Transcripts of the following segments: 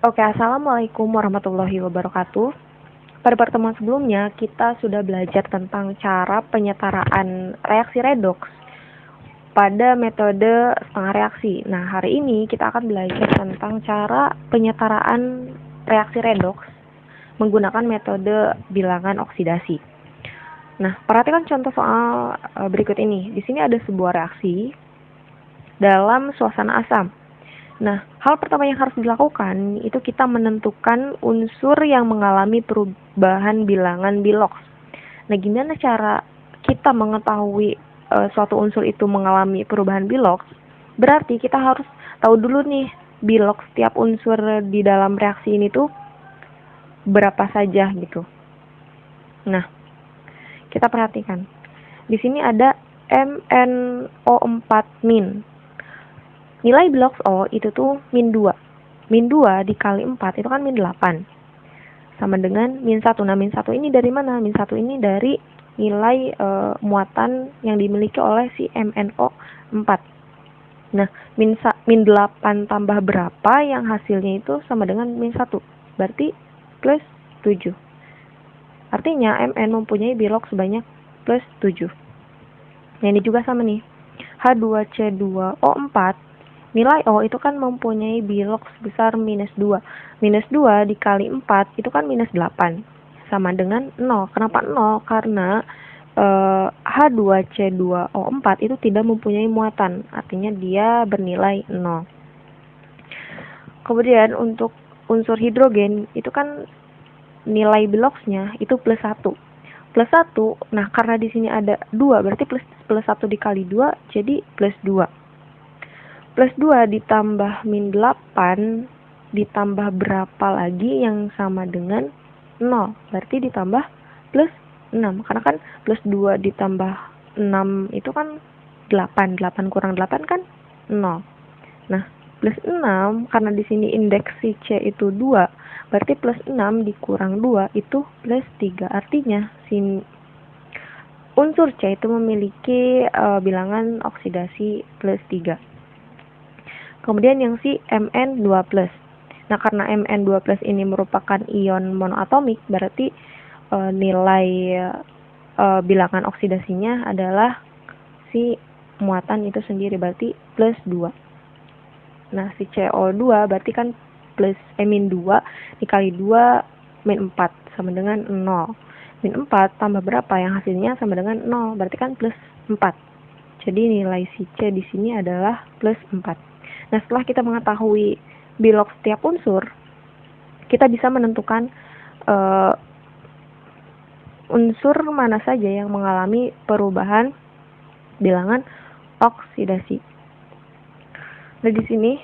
Oke, Assalamualaikum warahmatullahi wabarakatuh. Pada pertemuan sebelumnya, kita sudah belajar tentang cara penyetaraan reaksi redoks pada metode setengah reaksi. Nah, hari ini kita akan belajar tentang cara penyetaraan reaksi redoks menggunakan metode bilangan oksidasi. Nah, perhatikan contoh soal berikut ini. Di sini ada sebuah reaksi dalam suasana asam. Nah, hal pertama yang harus dilakukan itu kita menentukan unsur yang mengalami perubahan bilangan Bilox. Nah, gimana cara kita mengetahui suatu unsur itu mengalami perubahan Bilox? Berarti kita harus tahu dulu nih Bilox setiap unsur di dalam reaksi ini tuh berapa saja gitu. Nah, kita perhatikan. Di sini ada MnO4-. Nilai Bilox O itu tuh min 2. Min 2 dikali 4 itu kan min 8. Sama dengan min 1. Nah, min 1 ini dari mana? Min 1 ini dari nilai muatan yang dimiliki oleh si MnO4. Nah, min 8 tambah berapa yang hasilnya itu sama dengan min 1. Berarti plus 7. Artinya Mn mempunyai Bilox sebanyak plus 7. Nah, ini juga sama nih. H2C2O4 nilai O itu kan mempunyai Bilox sebesar minus 2. Minus 2 dikali 4 itu kan minus 8. Sama dengan 0. Kenapa 0? Karena H2C2O4 itu tidak mempunyai muatan. Artinya dia bernilai 0. Kemudian untuk unsur hidrogen itu kan nilai Biloxnya itu plus 1. Plus 1, nah karena di sini ada 2, berarti plus 1 dikali 2 jadi plus 2. Plus 2 ditambah min 8 ditambah berapa lagi yang sama dengan 0. Berarti ditambah plus 6. Karena kan plus 2 ditambah 6 itu kan 8. 8 kurang 8 kan 0. Nah, plus 6 karena di sini indeks si C itu 2. Berarti plus 6 dikurang 2 itu plus 3. Artinya si unsur C itu memiliki bilangan oksidasi plus 3. Kemudian yang si Mn2+. Nah, karena Mn2+ ini merupakan ion monoatomik, berarti nilai bilangan oksidasinya adalah si muatan itu sendiri, berarti plus 2. Nah, si CO2 berarti kan plus min 2 dikali 2 min 4 sama dengan 0. Min 4 tambah berapa yang hasilnya sama dengan 0, berarti kan plus 4. Jadi nilai si C di sini adalah plus 4. Nah, setelah kita mengetahui Bilox setiap unsur, kita bisa menentukan unsur mana saja yang mengalami perubahan bilangan oksidasi. Nah, di sini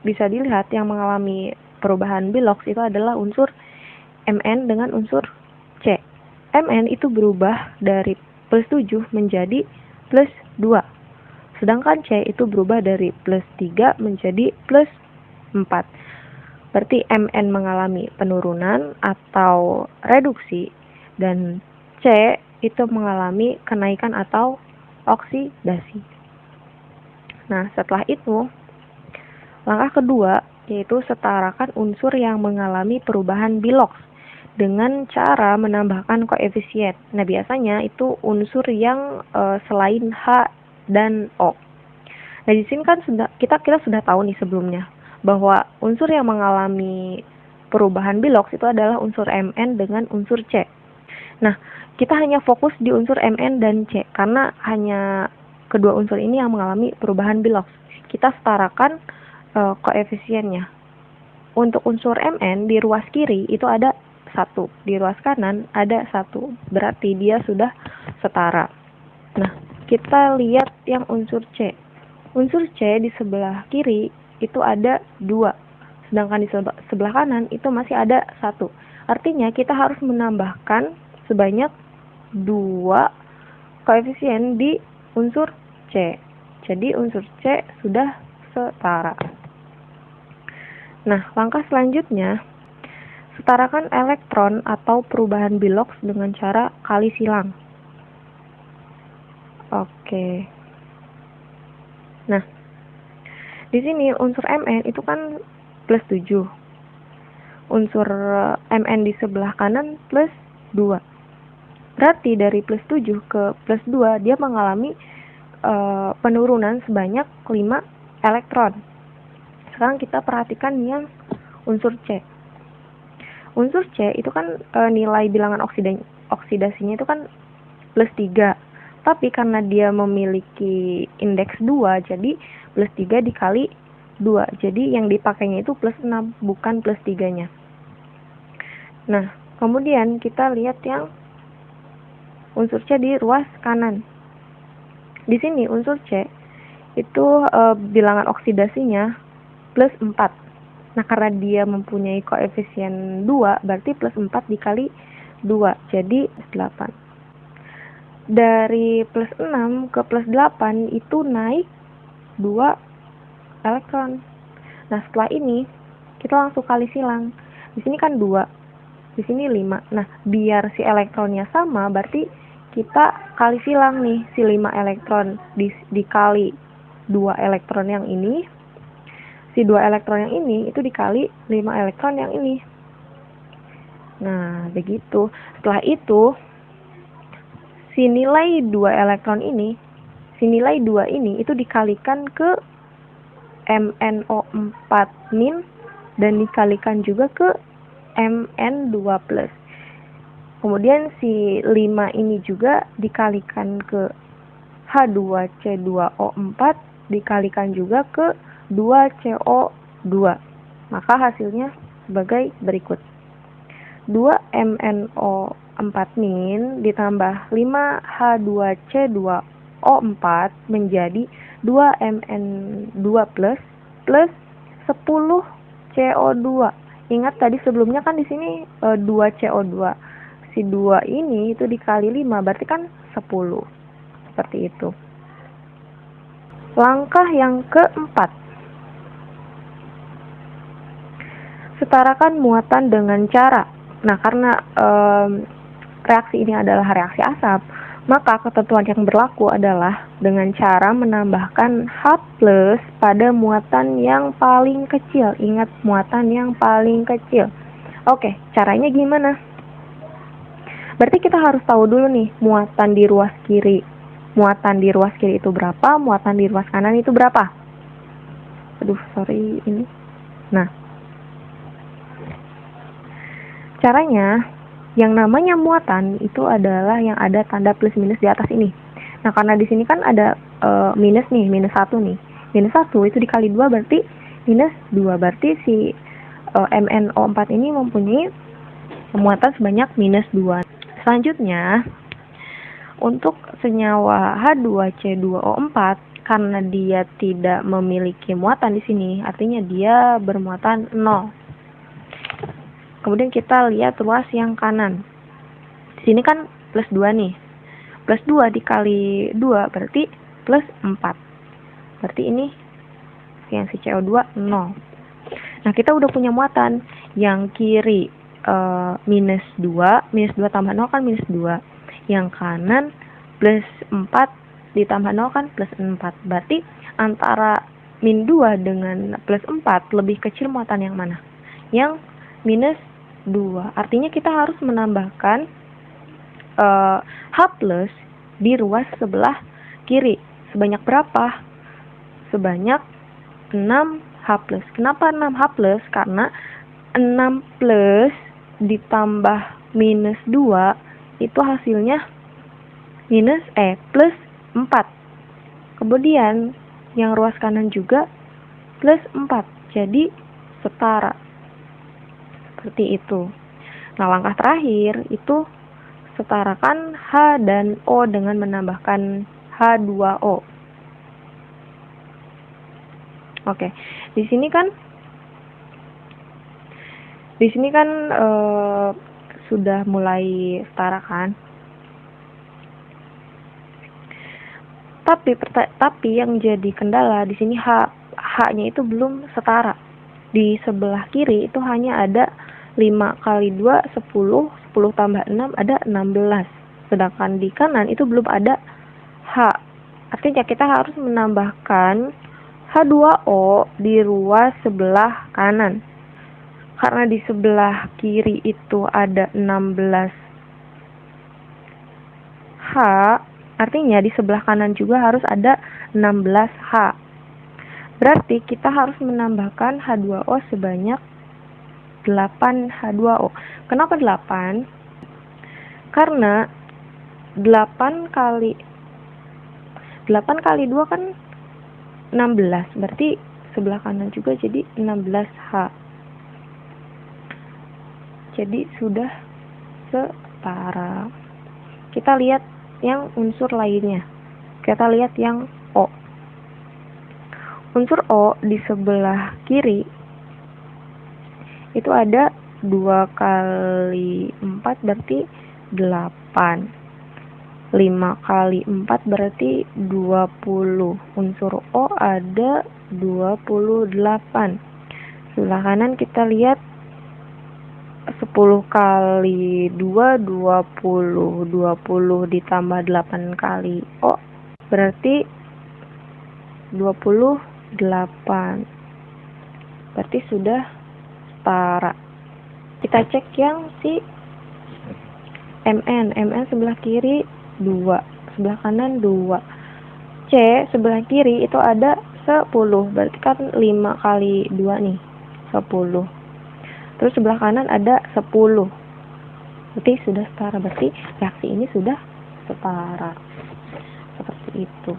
bisa dilihat yang mengalami perubahan Bilox itu adalah unsur Mn dengan unsur C. Mn itu berubah dari plus 7 menjadi plus 2. Sedangkan C itu berubah dari plus 3 menjadi plus 4. Berarti Mn mengalami penurunan atau reduksi dan C itu mengalami kenaikan atau oksidasi. Nah, setelah itu, langkah kedua yaitu setarakan unsur yang mengalami perubahan Bilox dengan cara menambahkan koefisien. Nah, biasanya itu unsur yang selain H dan O. Nah, di sini kan kita sudah tahu nih sebelumnya bahwa unsur yang mengalami perubahan Bilox itu adalah unsur Mn dengan unsur C. Nah, kita hanya fokus di unsur Mn dan C karena hanya kedua unsur ini yang mengalami perubahan Bilox. Kita setarakan koefisiennya. Untuk unsur Mn di ruas kiri itu ada 1, di ruas kanan ada 1. Berarti dia sudah setara. Nah, kita lihat yang unsur C. Unsur C di sebelah kiri itu ada 2. Sedangkan di sebelah kanan itu masih ada 1. Artinya kita harus menambahkan sebanyak 2 koefisien di unsur C. Jadi unsur C sudah setara. Nah, langkah selanjutnya, setarakan elektron atau perubahan Bilox dengan cara kali silang. Oke. Nah, di sini unsur Mn itu kan plus 7. unsur Mn di sebelah kanan plus 2. Berarti dari plus 7 ke plus 2 dia mengalami penurunan sebanyak 5 elektron. Sekarang kita perhatikan yang unsur C. Unsur C itu kan nilai bilangan oksidasinya itu kan plus 3. Tapi karena dia memiliki indeks 2, jadi plus 3 dikali 2. Jadi yang dipakainya itu plus 6, bukan plus 3-nya. Nah, kemudian kita lihat yang unsur C di ruas kanan. Di sini unsur C itu bilangan oksidasinya plus 4. Nah, karena dia mempunyai koefisien 2, berarti plus 4 dikali 2, jadi 8. Dari plus 6 ke plus 8 itu naik 2 elektron. Nah, setelah ini kita langsung kali silang. Di sini kan 2, di sini 5. Nah, biar si elektronnya sama, berarti kita kali silang nih si 5 elektron dikali 2 elektron yang ini. Si 2 elektron yang ini itu dikali 5 elektron yang ini. Nah, begitu. Setelah itu si nilai 2 elektron ini, si nilai 2 ini itu dikalikan ke MnO4- dan dikalikan juga ke Mn2+. Kemudian si 5 ini juga dikalikan ke H2C2O4 dikalikan juga ke 2CO2. Maka hasilnya sebagai berikut. 2MnO4- ditambah 5H2C2O4 menjadi 2Mn2+ plus 10CO2. Ingat tadi sebelumnya kan di sini 2CO2. Si 2 ini itu dikali 5 berarti kan 10. Seperti itu. Langkah yang keempat. Setarakan muatan dengan cara. Nah, karena reaksi ini adalah reaksi asap, maka ketentuan yang berlaku adalah dengan cara menambahkan H+ pada muatan yang paling kecil. Ingat, muatan yang paling kecil. Oke, caranya gimana? Berarti kita harus tahu dulu nih muatan di ruas kiri. Muatan di ruas kiri itu berapa, muatan di ruas kanan itu berapa? Aduh, sorry ini. Nah, caranya, yang namanya muatan itu adalah yang ada tanda plus minus di atas ini. Nah, karena di sini kan ada minus nih, minus 1 nih. Minus 1 itu dikali 2 berarti minus 2. Berarti si MnO4 ini mempunyai muatan sebanyak minus 2. Selanjutnya, untuk senyawa H2C2O4, karena dia tidak memiliki muatan di sini, artinya dia bermuatan 0. Kemudian kita lihat ruas yang kanan. Di sini kan plus 2 nih. Plus 2 dikali 2 berarti plus 4. Berarti ini yang si CO2 0. Nah, kita udah punya muatan. Yang kiri minus 2. Minus 2 tambah 0 kan minus 2. Yang kanan plus 4 ditambah 0 kan plus 4. Berarti antara min 2 dengan plus 4 lebih kecil muatan yang mana? Yang minus 2. Artinya kita harus menambahkan H+ di ruas sebelah kiri. Sebanyak berapa? Sebanyak 6H+. Kenapa 6H+? Karena 6+ ditambah minus 2 itu hasilnya plus 4. Kemudian yang ruas kanan juga plus 4. Jadi setara. Seperti itu. Nah, langkah terakhir itu setarakan H dan O dengan menambahkan H2O. Oke. Di sini kan sudah mulai setara kan? Tapi yang jadi kendala di sini H-nya itu belum setara. Di sebelah kiri itu hanya ada 5 kali 2 10, 10 tambah 6 ada 16. Sedangkan di kanan itu belum ada H. Artinya kita harus menambahkan H2O di ruas sebelah kanan. Karena di sebelah kiri itu ada 16H, artinya di sebelah kanan juga harus ada 16H. Berarti kita harus menambahkan H2O sebanyak 8H2O. Kenapa 8? Karena 8 kali 2 kan 16, berarti sebelah kanan juga jadi 16H. Jadi sudah setara. Kita lihat yang unsur lainnya. Kita lihat yang O. Unsur O di sebelah kiri itu ada 2 kali 4 berarti 8. 5 kali 4 berarti 20. Unsur O ada 28. Sebelah kanan kita lihat 10 kali 2, 20. 20 ditambah 8 kali O berarti 28. Berarti sudah setara. Kita cek yang si MN. MN sebelah kiri 2, sebelah kanan 2. C sebelah kiri itu ada 10, berarti kan 5 kali 2 nih, 10. Terus sebelah kanan ada 10, berarti sudah setara. Berarti reaksi ini sudah setara. Seperti itu.